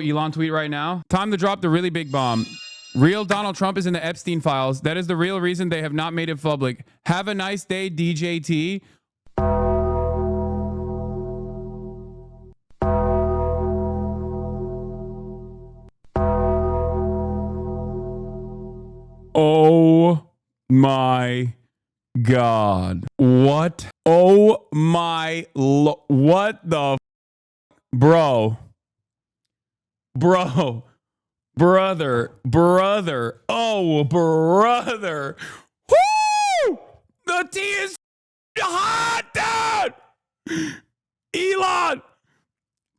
Elon tweet right now. Time to drop the really big bomb. Real Donald Trump is in the Epstein files. That is the real reason they have not made it public. Have a nice day, DJT. Oh my God. What? Oh my what the bro. Brother. Oh, brother. Woo! The tea is hot, dude. Elon.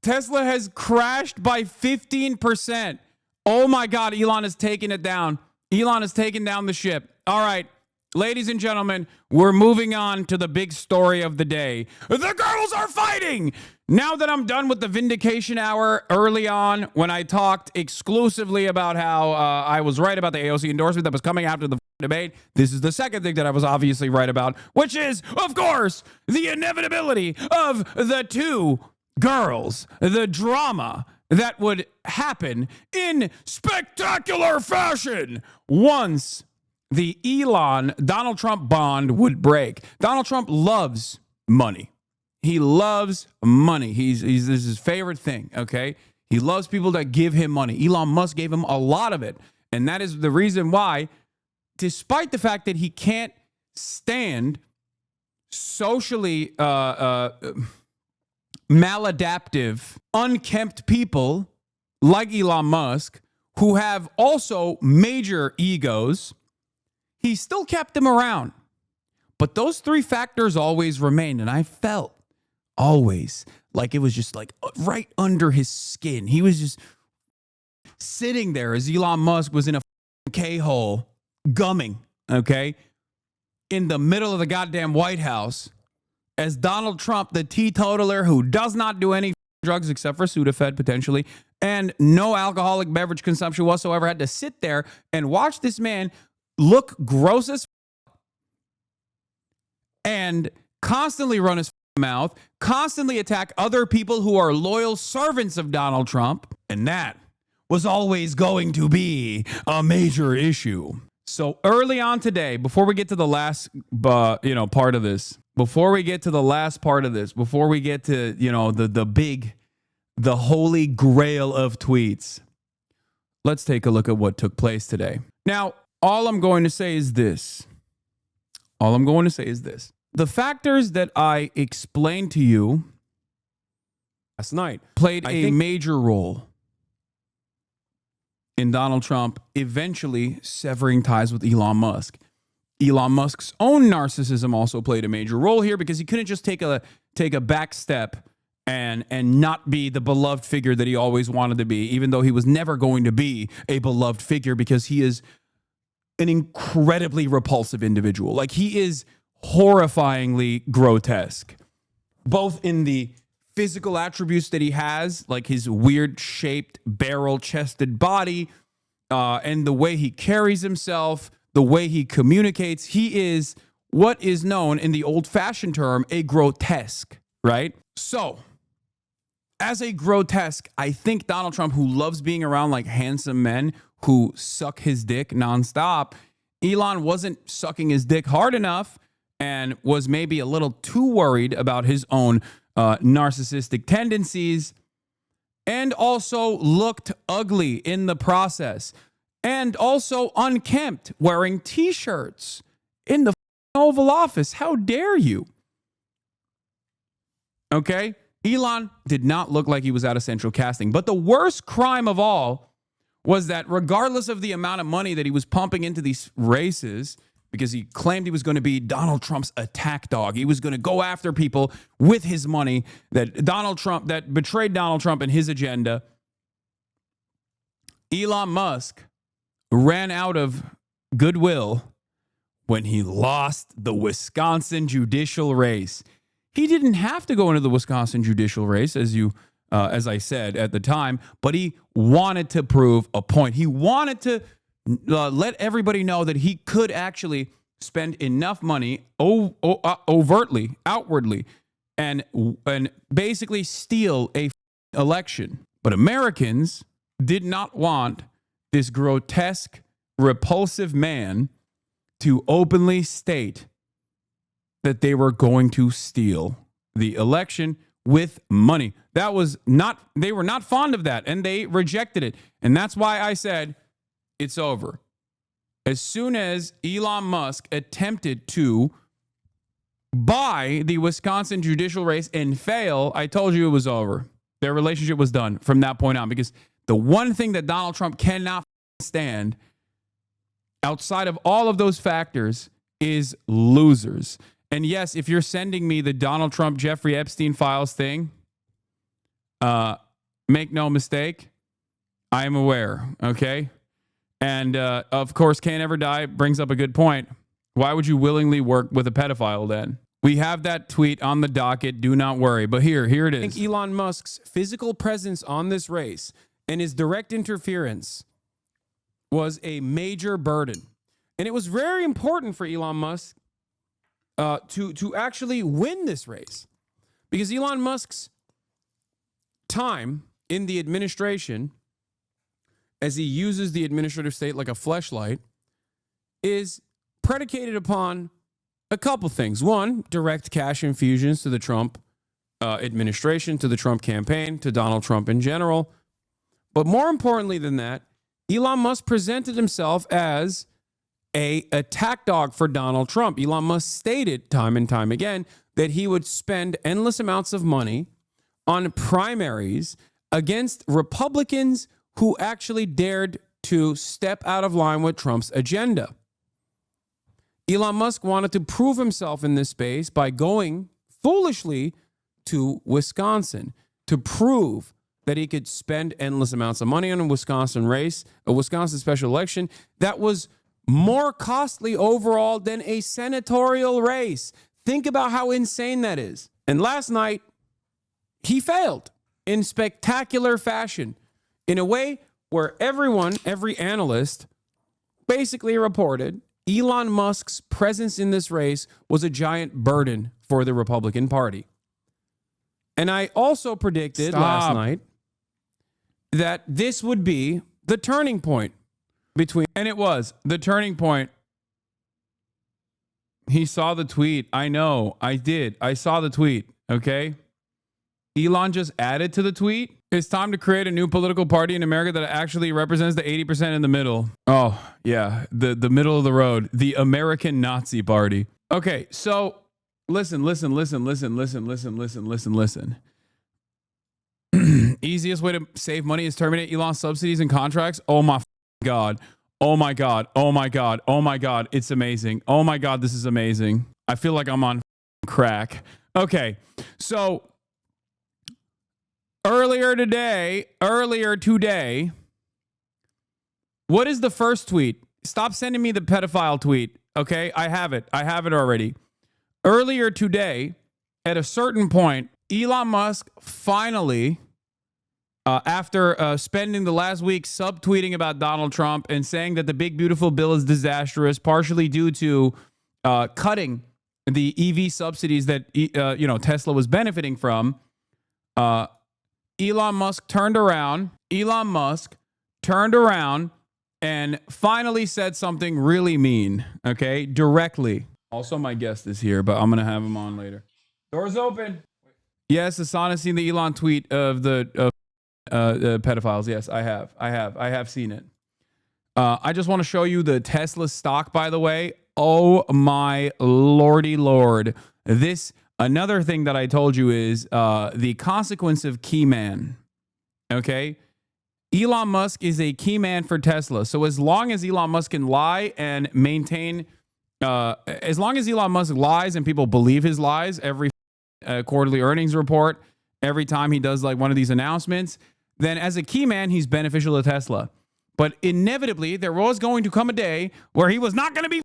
Tesla has crashed by 15%. Oh my God, Elon is taking it down. Elon is taking down the ship. All right, ladies and gentlemen, we're moving on to the big story of the day. The girls are fighting. Now that I'm done with the vindication hour early on, when I talked exclusively about how I was right about the AOC endorsement that was coming after the debate, this is the second thing that I was obviously right about, which is, of course, the inevitability of the two girls, the drama that would happen in spectacular fashion once the Elon-Donald Trump bond would break. Donald Trump loves money. He loves money. This is his favorite thing, okay? He loves people that give him money. Elon Musk gave him a lot of it. And that is the reason why, despite the fact that he can't stand socially maladaptive, unkempt people like Elon Musk, who have also major egos, he still kept them around. But those three factors always remained, and I felt always like it was just like right under his skin. He was just sitting there as Elon Musk was in a K-hole, gumming, okay, in the middle of the goddamn White House, as Donald Trump, the teetotaler who does not do any drugs except for Sudafed potentially, and no alcoholic beverage consumption whatsoever, had to sit there and watch this man look gross as and constantly run his mouth, constantly attack other people who are loyal servants of Donald Trump. And that was always going to be a major issue. So early on today, before we get to the last, part of this, before we get to the the holy grail of tweets, let's take a look at what took place today. Now, all I'm going to say is this. The factors that I explained to you last night played a major role in Donald Trump eventually severing ties with Elon Musk. Elon Musk's own narcissism also played a major role here, because he couldn't just take a back step and not be the beloved figure that he always wanted to be, even though he was never going to be a beloved figure, because he is an incredibly repulsive individual. Like, he is horrifyingly grotesque, both in the physical attributes that he has, like his weird shaped barrel-chested body, and the way he carries himself, the way he communicates. He is what is known in the old-fashioned term a grotesque, right? So, as a grotesque, I think Donald Trump, who loves being around like handsome men who suck his dick nonstop, Elon wasn't sucking his dick hard enough and was maybe a little too worried about his own narcissistic tendencies, and also looked ugly in the process, and also unkempt, wearing t-shirts in the Oval Office. How dare you? Okay? Elon did not look like he was out of central casting. But the worst crime of all was that regardless of the amount of money that he was pumping into these races, because he claimed he was going to be Donald Trump's attack dog, he was going to go after people with his money that betrayed Donald Trump and his agenda, Elon Musk ran out of goodwill when he lost the Wisconsin judicial race. He didn't have to go into the Wisconsin judicial race, as I said at the time, but he wanted to prove a point. He wanted to let everybody know that he could actually spend enough money overtly, outwardly, and basically steal a election. But Americans did not want this grotesque, repulsive man to openly state that they were going to steal the election with money. They were not fond of that, and they rejected it. And that's why I said it's over. As soon as Elon Musk attempted to buy the Wisconsin judicial race and fail, I told you it was over. Their relationship was done from that point on, because the one thing that Donald Trump cannot stand outside of all of those factors is losers. And yes, if you're sending me the Donald Trump, Jeffrey Epstein files thing, make no mistake, I am aware, okay? And of course, Can't Ever Die brings up a good point. Why would you willingly work with a pedophile then? We have that tweet on the docket, do not worry. But here it is. I think Elon Musk's physical presence on this race and his direct interference was a major burden. And it was very important for Elon Musk to actually win this race, because Elon Musk's time in the administration, as he uses the administrative state like a fleshlight, is predicated upon a couple things. One, direct cash infusions to the Trump administration, to the Trump campaign, to Donald Trump in general. But more importantly than that, Elon Musk presented himself as a attack dog for Donald Trump. Elon Musk stated time and time again that he would spend endless amounts of money on primaries against Republicans who actually dared to step out of line with Trump's agenda. Elon Musk wanted to prove himself in this space by going foolishly to Wisconsin to prove that he could spend endless amounts of money on a Wisconsin race, a Wisconsin special election that was more costly overall than a senatorial race. Think about how insane that is. And last night, he failed in spectacular fashion, in a way where every analyst basically reported Elon Musk's presence in this race was a giant burden for the Republican Party. And I also predicted last night that this would be the turning point between, and it was the turning point. He saw the tweet. I know, I did. I saw the tweet, okay? Elon just added to the tweet, it's time to create a new political party in America that actually represents the 80% in the middle. Oh, yeah, the middle of the road, the American Nazi Party. Okay, so listen. Easiest way to save money is terminate Elon's subsidies and contracts. Oh my God. Oh my God. Oh my God. Oh my God. It's amazing. Oh my God. This is amazing. I feel like I'm on crack. Okay. So earlier today, what is the first tweet? Stop sending me the pedophile tweet. Okay. I have it already. Earlier today, at a certain point, Elon Musk finally, after spending the last week subtweeting about Donald Trump and saying that the big beautiful bill is disastrous, partially due to cutting the EV subsidies that Tesla was benefiting from, Elon Musk turned around and finally said something really mean, okay, directly. Also, my guest is here, but I'm going to have him on later. Doors open. Yes, Hasan has seen the Elon tweet of the pedophiles. Yes, I have seen it. I just want to show you the Tesla stock, by the way. Oh my lordy lord. Another thing that I told you is the consequence of key man. Okay? Elon Musk is a key man for Tesla. So as long as Elon Musk can lie and maintain, as long as Elon Musk lies and people believe his lies every quarterly earnings report, every time he does like one of these announcements, then as a key man, he's beneficial to Tesla. But inevitably, there was going to come a day where he was not going to be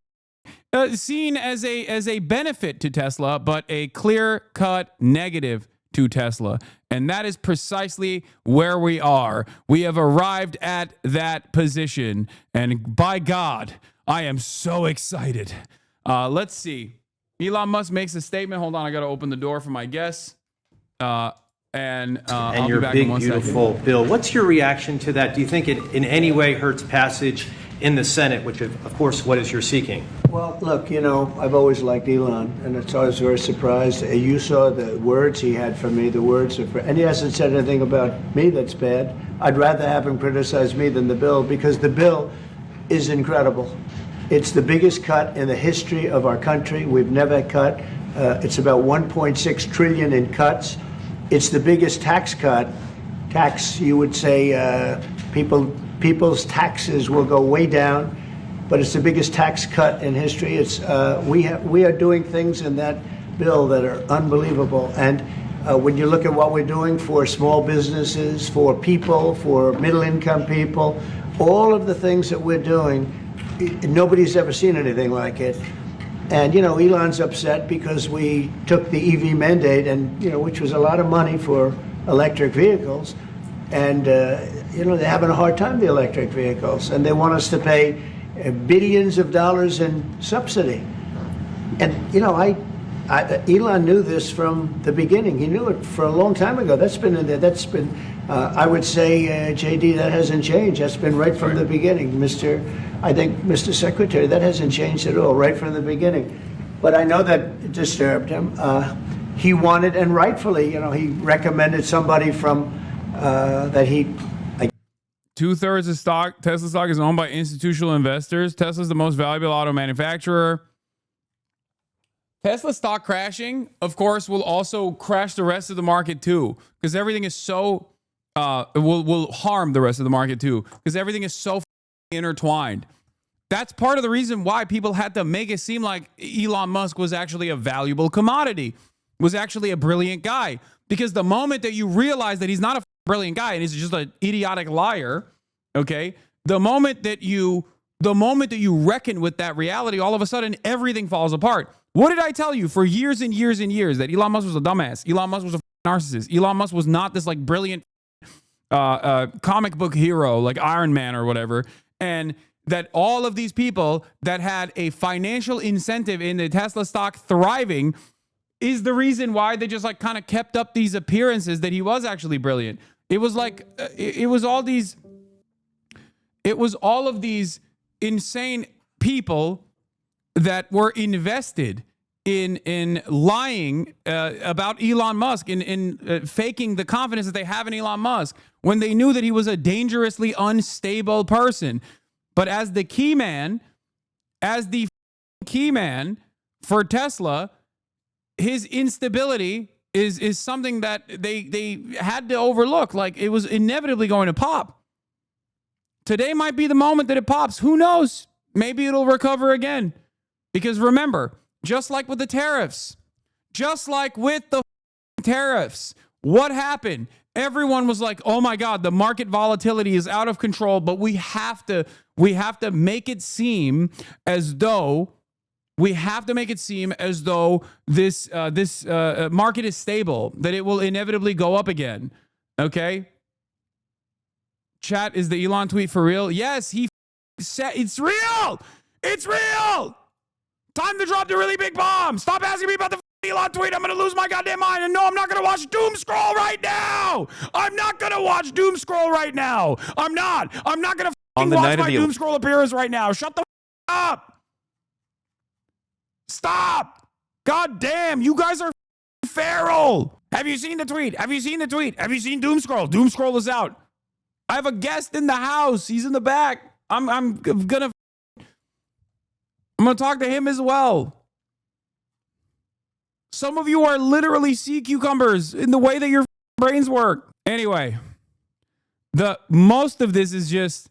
seen as a benefit to Tesla, but a clear-cut negative to Tesla. And that is precisely where we are. We have arrived at that position. And by God, I am so excited. Let's see. Elon Musk makes a statement. Hold on, I got to open the door for my guests. and and I'll your be back big, in 1 second. beautiful bill. What's your reaction to that? Do you think it in any way hurts passage in the Senate, which, of course, what is you're seeking? Well, look, you know, I've always liked Elon, and it's always very surprised. You saw the words he had for me, the words of, and he hasn't said anything about me that's bad. I'd rather have him criticize me than the bill, because the bill is incredible. It's the biggest cut in the history of our country. We've never cut. It's about 1.6 trillion in cuts. It's the biggest tax cut. You would say, people's taxes will go way down, but it's the biggest tax cut in history. It's we are doing things in that bill that are unbelievable. And when you look at what we're doing for small businesses, for people, for middle-income people, all of the things that we're doing, nobody's ever seen anything like it. And, you know, Elon's upset because we took the EV mandate, and, you know, which was a lot of money for electric vehicles. And, you know, they're having a hard time, the electric vehicles, and they want us to pay billions of dollars in subsidy. And, you know, Elon knew this from the beginning. He knew it for a long time ago. That's been in there. That's been, I would say, JD, that hasn't changed. That's been right from the beginning. Mr. Secretary, that hasn't changed at all, right from the beginning. But I know that disturbed him. He wanted, and rightfully, you know, he recommended somebody from that he. 2/3 of Tesla stock is owned by institutional investors. Tesla's the most valuable auto manufacturer. Tesla stock crashing, of course, will also crash the rest of the market too, because everything is so will harm the rest of the market too, because everything is so intertwined. That's part of the reason why people had to make it seem like Elon Musk was actually a valuable commodity, was actually a brilliant guy. Because the moment that you realize that he's not a brilliant guy and he's just an idiotic liar, okay, the moment that you reckon with that reality, all of a sudden everything falls apart. What did I tell you for years and years and years? That Elon Musk was a dumbass. Elon Musk was a narcissist. Elon Musk was not this like brilliant comic book hero like Iron Man or whatever. And that all of these people that had a financial incentive in the Tesla stock thriving is the reason why they just like kind of kept up these appearances that he was actually brilliant. It was like, it was all of these insane people that were invested in lying about Elon Musk, in faking the confidence that they have in Elon Musk when they knew that he was a dangerously unstable person. But as the key man for Tesla, his instability is something that they had to overlook. Like, it was inevitably going to pop. Today might be the moment that it pops. Who knows? Maybe it'll recover again. Because remember, just like with the tariffs, what happened? Everyone was like, oh my God, the market volatility is out of control, but we have to make it seem as though this market is stable, that it will inevitably go up again. Okay? Chat, is the Elon tweet for real? Yes, he said it's real. It's real. Time to drop the really big bomb. Stop asking me about the Elon tweet. I'm going to lose my goddamn mind. And no, I'm not going to watch Doom Scroll right now. I'm not going to watch Doom Scroll right now. I'm not going to watch my Doom Scroll appearance right now. Shut the up. Stop. God damn, you guys are feral. Have you seen the tweet? Have you seen Doom Scroll? Doom Scroll is out. I have a guest in the house. He's in the back. I'm gonna talk to him as well. Some of you are literally sea cucumbers in the way that your brains work. Anyway, most of this is just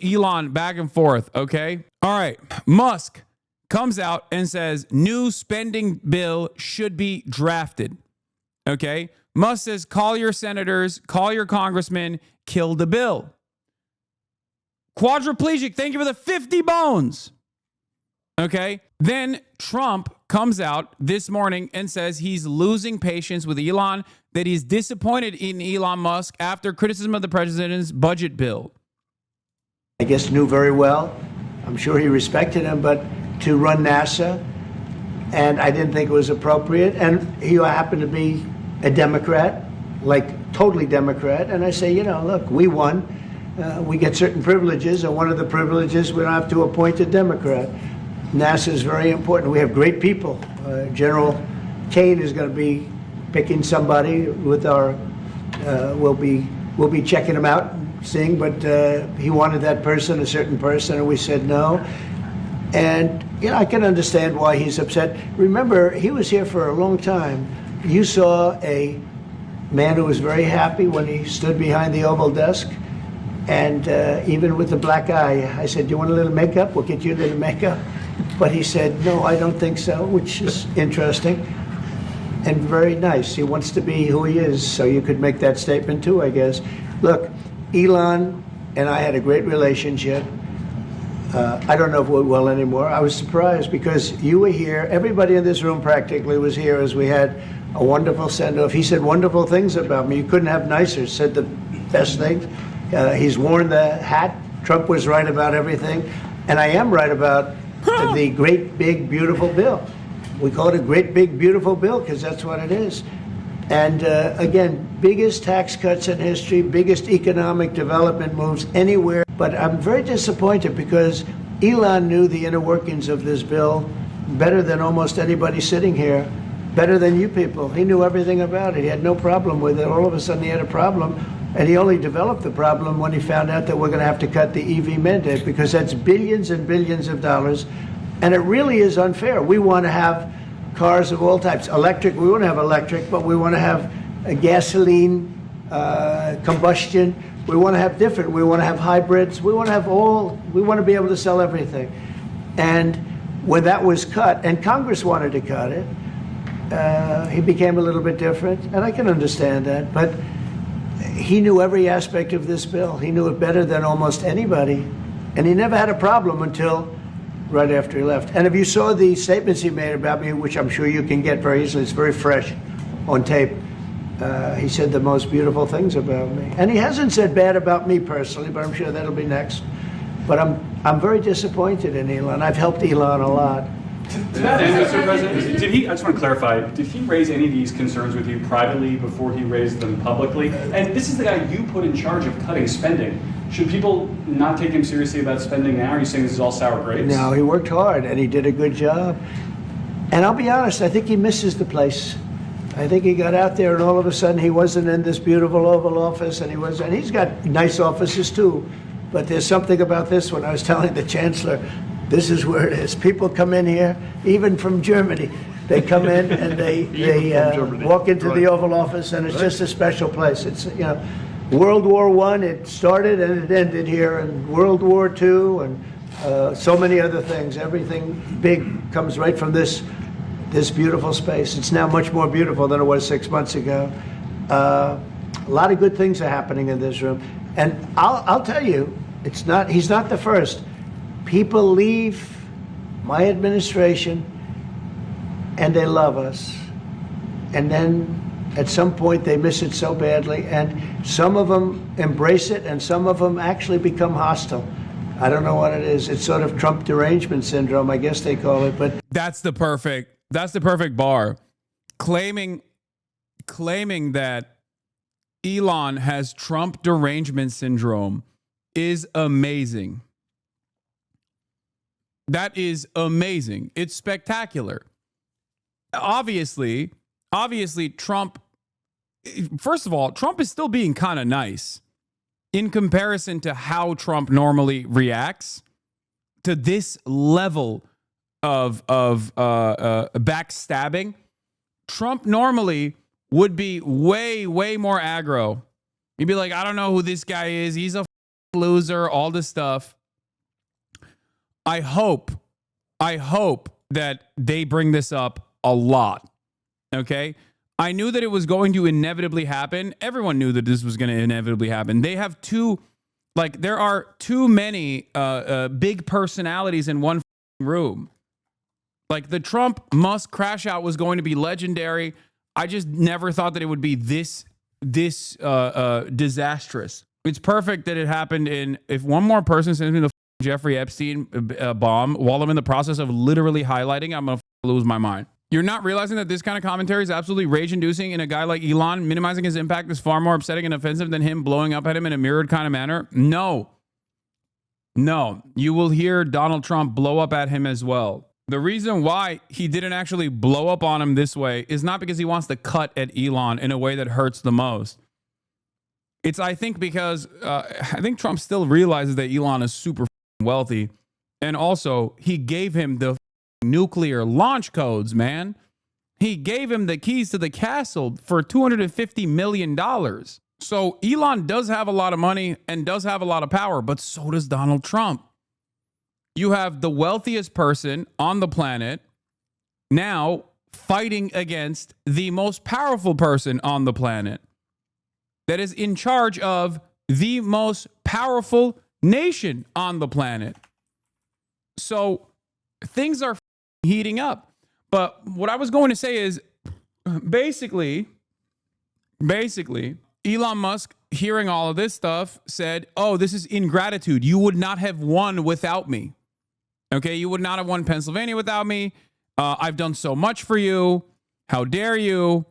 Elon back and forth, okay? All right. Musk comes out and says new spending bill should be drafted. Okay? Musk says call your senators, call your congressmen, kill the bill. Quadriplegic, thank you for the 50 bones. Okay? Then Trump comes out this morning and says he's losing patience with Elon, that he's disappointed in Elon Musk after criticism of the president's budget bill. I guess knew very well. I'm sure he respected him, but to run NASA, and I didn't think it was appropriate. And he happened to be a Democrat, like totally Democrat, and I say, you know, look, we won. We get certain privileges, and one of the privileges, we don't have to appoint a Democrat. NASA is very important. We have great people. General Kane is going to be picking somebody with our, we'll be checking him out, seeing, but he wanted that person, a certain person, and we said no. And, you know, I can understand why he's upset. Remember, he was here for a long time. You saw a man who was very happy when he stood behind the Oval Desk. And even with the black eye, I said, do you want a little makeup? We'll get you a little makeup. But he said, no, I don't think so, which is interesting and very nice. He wants to be who he is, so you could make that statement too, I guess. Look, Elon and I had a great relationship. I don't know if we're well anymore. I was surprised because you were here. Everybody in this room practically was here as we had a wonderful send-off. He said wonderful things about me. You couldn't have nicer. Said the best things. He's worn the hat. Trump was right about everything. And I am right about the great, big, beautiful bill. We call it a great, big, beautiful bill because that's what it is. And again, biggest tax cuts in history, biggest economic development moves anywhere. But I'm very disappointed because Elon knew the inner workings of this bill better than almost anybody sitting here, better than you people. He knew everything about it. He had no problem with it. All of a sudden he had a problem. And he only developed the problem when he found out that we're going to have to cut the EV mandate because that's billions and billions of dollars. And it really is unfair. We want to have cars of all types. Electric, we want to have electric, but we want to have a gasoline, combustion. We want to have different. We want to have hybrids. We want to have all. We want to be able to sell everything. And when that was cut, and Congress wanted to cut it, he became a little bit different. And I can understand that. But he knew every aspect of this bill. He knew it better than almost anybody. And he never had a problem until right after he left. And if you saw the statements he made about me, which I'm sure you can get very easily, it's very fresh on tape, he said the most beautiful things about me. And he hasn't said bad about me personally, but I'm sure that'll be next. But I'm very disappointed in Elon. I've helped Elon a lot. To that end, Mr. President, did he, I just want to clarify, did he raise any of these concerns with you privately before he raised them publicly? And this is the guy you put in charge of cutting spending. Should people not take him seriously about spending now? Are you saying this is all sour grapes? No, he worked hard and he did a good job. And I'll be honest, I think he misses the place. I think he got out there and all of a sudden he wasn't in this beautiful Oval Office, and he's got nice offices too. But there's something about this one. I was telling the Chancellor, this is where it is. People come in here, even from Germany. They come in and they walk into the Oval Office, and it's just a special place. It's, you know, World War I, it started and it ended here, and World War II, and so many other things. Everything big comes right from this beautiful space. It's now much more beautiful than it was 6 months ago. A lot of good things are happening in this room, and I'll tell you, he's not the first. People leave my administration and they love us, and then at some point they miss it so badly, and some of them embrace it and some of them actually become hostile. I don't know what it is. It's sort of Trump derangement syndrome, I guess they call it. But that's the perfect bar. Claiming that Elon has Trump derangement syndrome is amazing. That is amazing. It's spectacular. Obviously, Trump, first of all, Trump is still being kind of nice in comparison to how Trump normally reacts to this level of backstabbing. Trump normally would be way more aggro. He'd be like, I don't know who this guy is. He's a loser, all this stuff. I hope that they bring this up a lot. Okay? I knew that it was going to inevitably happen. Everyone knew that this was going to inevitably happen. They have there are too many big personalities in one room. Like, the Trump-Musk crash out was going to be legendary. I just never thought that it would be this disastrous. It's perfect that it happened if one more person sends me the Jeffrey Epstein bomb while I'm in the process of literally highlighting, I'm going to lose my mind. You're not realizing that this kind of commentary is absolutely rage-inducing, and a guy like Elon minimizing his impact is far more upsetting and offensive than him blowing up at him in a mirrored kind of manner? No. No. You will hear Donald Trump blow up at him as well. The reason why he didn't actually blow up on him this way is not because he wants to cut at Elon in a way that hurts the most. It's, I think, because I think Trump still realizes that Elon is super wealthy. And also, he gave him the nuclear launch codes, man. He gave him the keys to the castle for $250 million. So Elon does have a lot of money and does have a lot of power, but so does Donald Trump. You have the wealthiest person on the planet now fighting against the most powerful person on the planet that is in charge of the most powerful nation on the planet. So things are heating up. But what I was going to say is basically, Elon Musk, hearing all of this stuff, said, oh, this is ingratitude. You would not have won without me. Okay, you would not have won Pennsylvania without me. I've done so much for you. How dare you?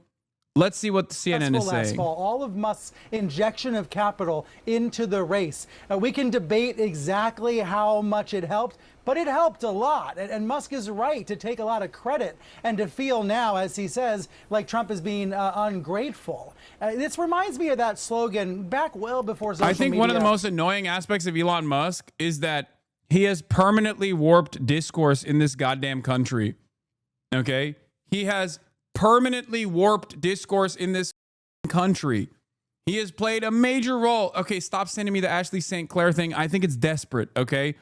Let's see what the CNN is saying. Fall. All of Musk's injection of capital into the race. We can debate exactly how much it helped, but it helped a lot. And Musk is right to take a lot of credit and to feel now, as he says, like Trump is being ungrateful. This reminds me of that slogan back well before social media. I think one of the most annoying aspects of Elon Musk is that he has permanently warped discourse in this goddamn country. Okay? He has permanently warped discourse in this country. He has played a major role. Okay, stop sending me the Ashley St. Clair thing. I think it's desperate, okay?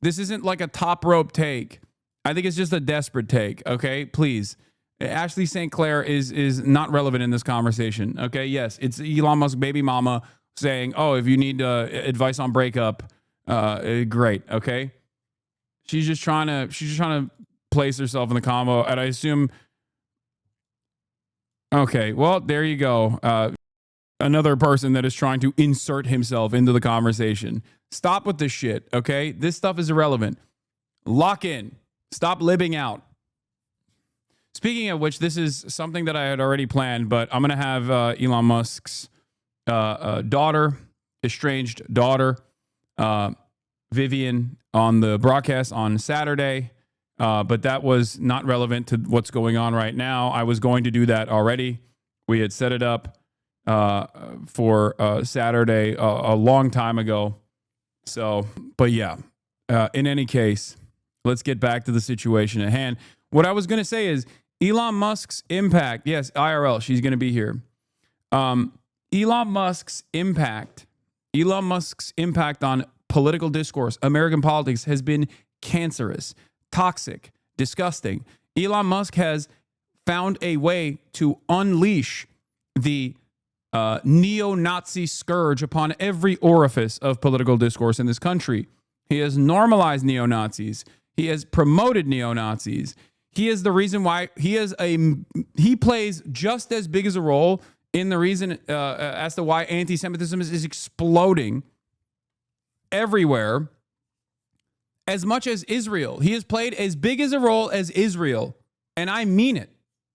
This isn't like a top rope take. I think it's just a desperate take, okay? Please. Ashley St. Clair is not relevant in this conversation, okay? Yes, it's Elon Musk baby mama saying, oh, if you need advice on breakup, great, okay? She's just trying to place herself in the combo, and I assume. Okay, well, there you go. Another person that is trying to insert himself into the conversation. Stop with this shit, okay? This stuff is irrelevant. Lock in. Stop libbing out. Speaking of which, this is something that I had already planned, but I'm going to have Elon Musk's daughter, estranged daughter, Vivian, on the broadcast on Saturday. But that was not relevant to what's going on right now. I was going to do that already. We had set it up for Saturday a long time ago. So, but yeah, in any case, let's get back to the situation at hand. What I was going to say is Elon Musk's impact. Yes, IRL, she's going to be here. Elon Musk's impact on political discourse, American politics, has been cancerous, toxic, disgusting. Elon Musk has found a way to unleash the neo-Nazi scourge upon every orifice of political discourse in this country. He has normalized neo-Nazis. He has promoted neo-Nazis. He is the reason why he plays just as big as a role in the reason as to why anti-Semitism is exploding everywhere. As much as Israel. He has played as big as a role as Israel. And I mean it.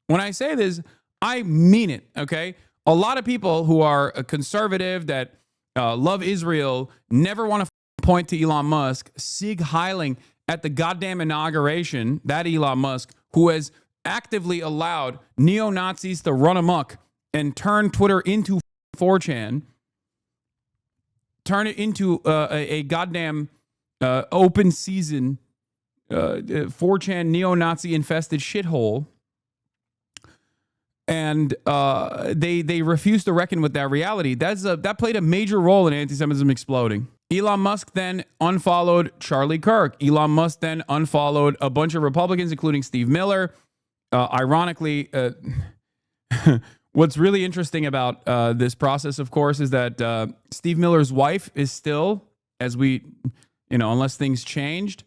When I say this, I mean it, okay? A lot of people who are conservative, that love Israel, never want to point to Elon Musk, Sieg Heiling at the goddamn inauguration, that Elon Musk, who has actively allowed neo-Nazis to run amok and turn Twitter into 4chan, turn it into a goddamn open season 4chan neo-Nazi infested shithole, and they refuse to reckon with that reality. That played a major role in anti-Semitism exploding. Elon Musk then unfollowed Charlie Kirk. Elon Musk then unfollowed a bunch of Republicans, including Steve Miller. Ironically, what's really interesting about this process, of course, is that Steve Miller's wife is still, as we, unless things changed,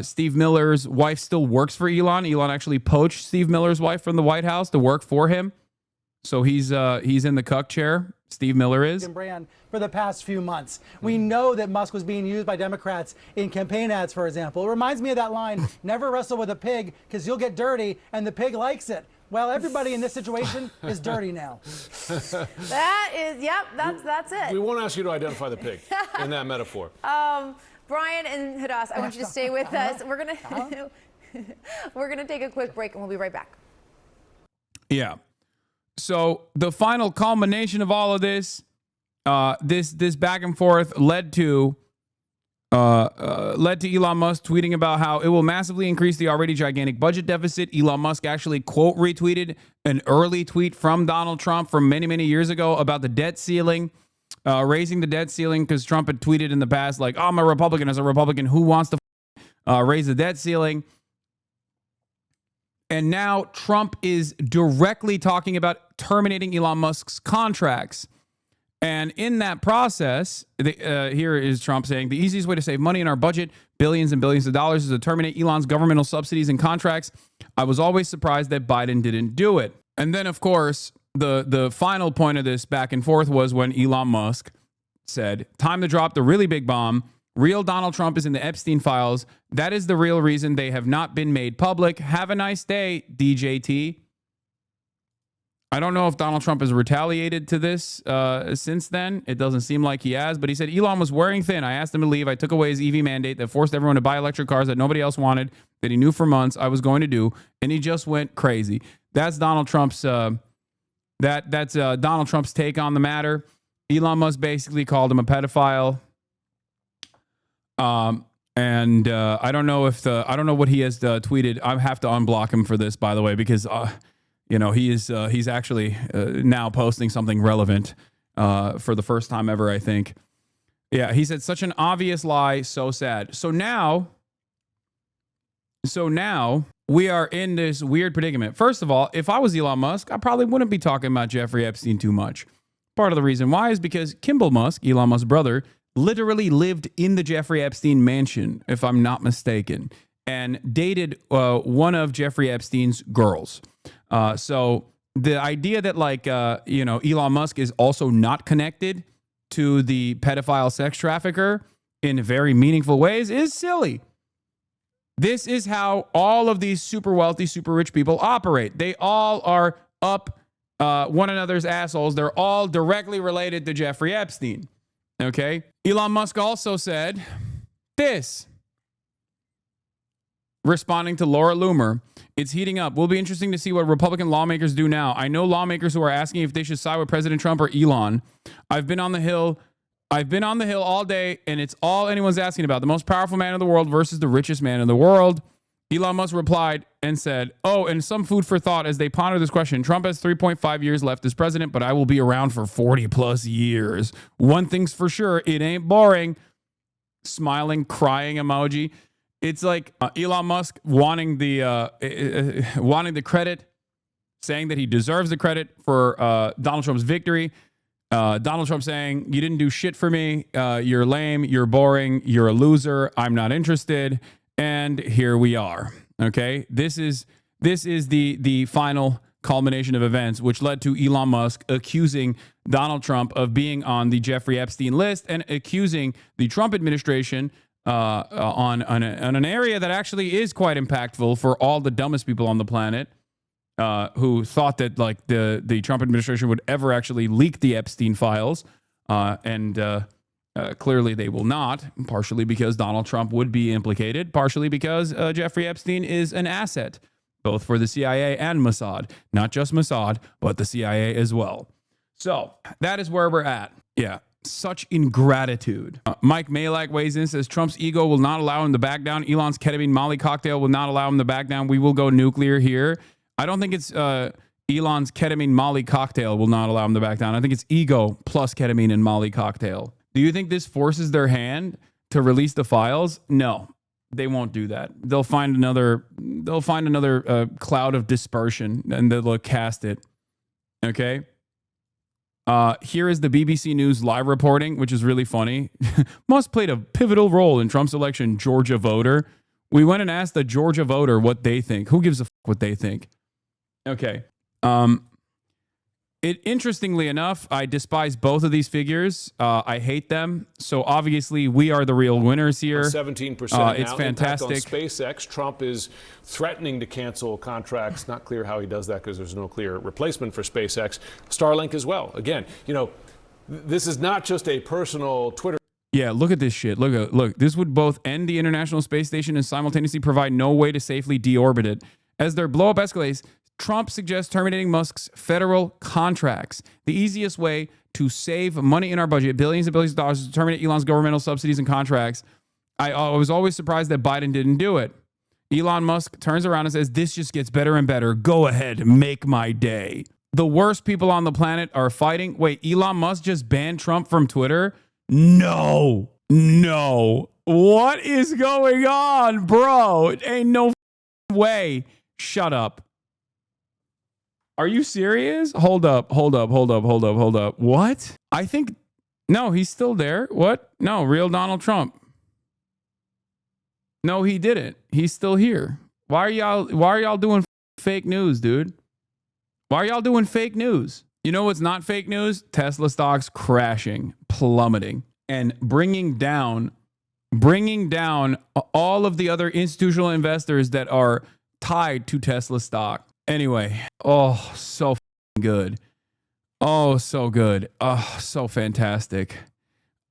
Steve Miller's wife still works for Elon. Elon actually poached Steve Miller's wife from the White House to work for him. So he's in the cuck chair. Steve Miller is. Brand for the past few months. We know that Musk was being used by Democrats in campaign ads, for example. It reminds me of that line, never wrestle with a pig because you'll get dirty and the pig likes it. Well, everybody in this situation is dirty now. That is, yep, that's it. We won't ask you to identify the pig in that metaphor. Brian and Hadas, I want you to stay with us. We're gonna take a quick break and we'll be right back. Yeah. So the final culmination of all of this, this back and forth led to Elon Musk tweeting about how it will massively increase the already gigantic budget deficit. Elon Musk actually quote retweeted an early tweet from Donald Trump from many, many years ago about the debt ceiling, raising the debt ceiling, because Trump had tweeted in the past like, oh, I'm a Republican. As a Republican, who wants to raise the debt ceiling? And now Trump is directly talking about terminating Elon Musk's contracts. And in that process, here is Trump saying, the easiest way to save money in our budget, billions and billions of dollars, is to terminate Elon's governmental subsidies and contracts. I was always surprised that Biden didn't do it. And then, of course, the final point of this back and forth was when Elon Musk said, time to drop the really big bomb. Real Donald Trump is in the Epstein files. That is the real reason they have not been made public. Have a nice day, DJT. I don't know if Donald Trump has retaliated to this since then. It doesn't seem like he has, but he said Elon was wearing thin. I asked him to leave. I took away his EV mandate that forced everyone to buy electric cars that nobody else wanted, that he knew for months I was going to do, and he just went crazy. That's Donald Trump's that's Donald Trump's take on the matter. Elon Musk basically called him a pedophile. And I don't know what he has tweeted. I have to unblock him for this, by the way, because he's actually now posting something relevant for the first time ever, I think. Yeah, he said such an obvious lie, so sad. So now we are in this weird predicament. First of all, if I was Elon Musk, I probably wouldn't be talking about Jeffrey Epstein too much. Part of the reason why is because Kimball Musk, Elon Musk's brother, literally lived in the Jeffrey Epstein mansion, if I'm not mistaken, and dated one of Jeffrey Epstein's girls. So the idea that Elon Musk is also not connected to the pedophile sex trafficker in very meaningful ways is silly. This is how all of these super wealthy, super rich people operate. They all are up one another's assholes. They're all directly related to Jeffrey Epstein. Okay. Elon Musk also said this, responding to Laura Loomer, it's heating up. Will be interesting to see what Republican lawmakers do now. I know lawmakers who are asking if they should side with President Trump or Elon. I've been on the Hill all day, and it's all anyone's asking about. The most powerful man in the world versus the richest man in the world. Elon Musk replied and said, oh, and some food for thought as they ponder this question. Trump has 3.5 years left as president, but I will be around for 40 plus years. One thing's for sure, it ain't boring. Smiling, crying emoji. It's like Elon Musk wanting the credit, saying that he deserves the credit for Donald Trump's victory. Donald Trump saying, you didn't do shit for me. You're lame. You're boring. You're a loser. I'm not interested. And here we are. Okay, this is the final culmination of events, which led to Elon Musk accusing Donald Trump of being on the Jeffrey Epstein list and accusing the Trump administration on an area that actually is quite impactful for all the dumbest people on the planet who thought that like the Trump administration would ever actually leak the Epstein files, and clearly they will not, partially because Donald Trump would be implicated, partially because Jeffrey Epstein is an asset, both for the CIA and Mossad. Not just Mossad, but the CIA as well. So that is where we're at. Yeah, such ingratitude. Mike Malak weighs in, says Trump's ego will not allow him to back down. Elon's ketamine Molly cocktail will not allow him to back down. We will go nuclear here. I don't think it's Elon's ketamine Molly cocktail will not allow him to back down. I think it's ego plus ketamine and Molly cocktail. Do you think this forces their hand to release the files? No, they won't do that. They'll find another cloud of dispersion and they'll cast it. Okay. Here is the BBC News live reporting, which is really funny. Musk played a pivotal role in Trump's election, Georgia voter. We went and asked the Georgia voter what they think. Who gives a fuck what they think? Okay. Interestingly enough, I despise both of these figures. I hate them. So obviously, we are the real winners here. 17%. It's now, fantastic. Impact on SpaceX. Trump is threatening to cancel contracts. Not clear how he does that because there's no clear replacement for SpaceX. Starlink as well. Again, you know, this is not just a personal Twitter. Yeah, look at this shit. Look. This would both end the International Space Station and simultaneously provide no way to safely deorbit it. As their blow-up escalates, Trump suggests terminating Musk's federal contracts. The easiest way to save money in our budget, billions and billions of dollars, is to terminate Elon's governmental subsidies and contracts. I was always surprised that Biden didn't do it. Elon Musk turns around and says, this just gets better and better. Go ahead, make my day. The worst people on the planet are fighting. Wait, Elon Musk just banned Trump from Twitter? No. What is going on, bro? It ain't no way. Shut up. Are you serious? Hold up. What? I think, no, he's still there. What? No, real Donald Trump. No, he didn't. He's still here. Why are y'all doing fake news, dude? Why are y'all doing fake news? You know what's not fake news? Tesla stocks crashing, plummeting, and bringing down all of the other institutional investors that are tied to Tesla stock. Anyway, oh, so good. Oh, so good. Oh, so fantastic.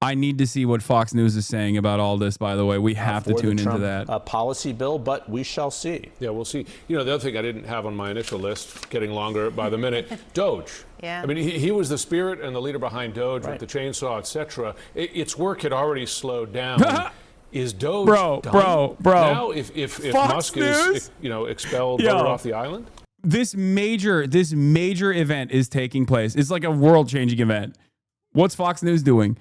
I need to see what Fox News is saying about all this, by the way. We have to tune into that. Policy bill, but we shall see. Yeah, we'll see. You know, the other thing I didn't have on my initial list, getting longer by the minute, Doge. Yeah. I mean, he was the spirit and the leader behind Doge with the chainsaw, etc. Its work had already slowed down. Is Doge done? Bro. Now, if Musk is, expelled off the island? This major event is taking place. It's like a world-changing event. What's Fox News doing?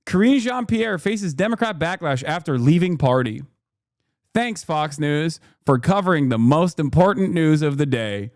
Karine Jean-Pierre faces Democrat backlash after leaving party. Thanks, Fox News, for covering the most important news of the day.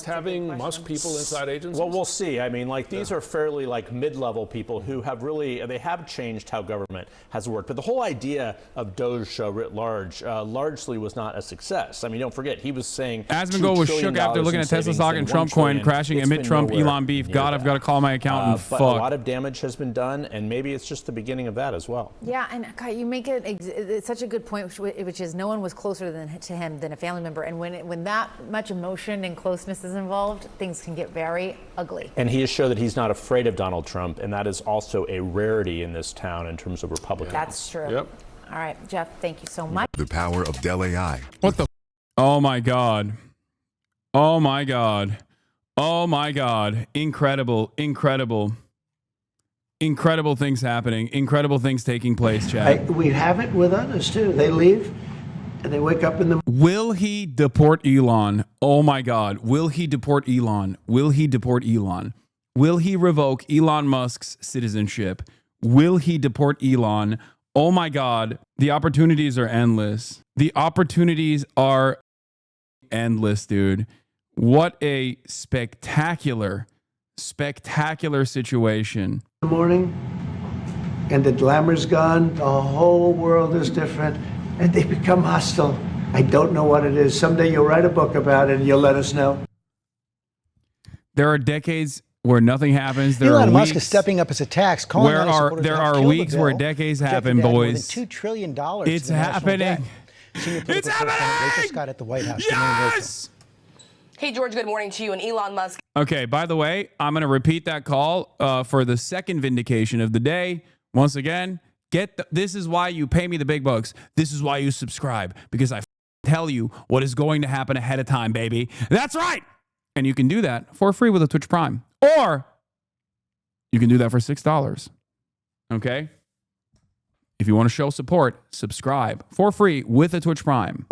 Having Musk people inside agencies? Well, we'll see. I mean, these are fairly mid-level people who have they have changed how government has worked. But the whole idea of Doge writ large largely was not a success. I mean, don't forget, he was saying Asmongold was shook after looking at Tesla stock and Trump coin crashing amid Trump Elon beef. God, I've got to call my accountant. But a lot of damage has been done, and maybe it's just the beginning of that as well. Yeah, and God, you make it's such a good point, which is no one was closer to him than a family member. And when that much emotion and closeness is involved, things can get very ugly. And he has shown that he's not afraid of Donald Trump, and that is also a rarity in this town in terms of Republicans. That's true. Yep. All right, Jeff, thank you so much. The power of Dell AI. What the? Oh my God. Oh my God. Oh my God. Incredible things happening. Incredible things taking place, Chad. We have it with others, too. They leave, and they wake up in the... Will he deport Elon? Oh my God. Will he deport Elon? Will he deport Elon? Will he revoke Elon Musk's citizenship? Will he deport Elon? Oh my God. The opportunities are endless. The opportunities are endless, dude. What a spectacular situation. The morning, and the glamour's gone. The whole world is different, and they become hostile. I don't know what it is. Someday you'll write a book about it, and you'll let us know. There are decades where nothing happens. Elon Musk is stepping up his attacks. There are weeks where decades happen, boys. More than $2 trillion. It's happening. It's happening. Rachel Scott at the White House. Yes. Hey, George, good morning to you and Elon Musk. Okay, by the way, I'm going to repeat that call for the second vindication of the day. Once again, this is why you pay me the big bucks. This is why you subscribe, because I tell you what is going to happen ahead of time, baby. That's right. And you can do that for free with a Twitch Prime. Or you can do that for $6. Okay? If you want to show support, subscribe for free with a Twitch Prime.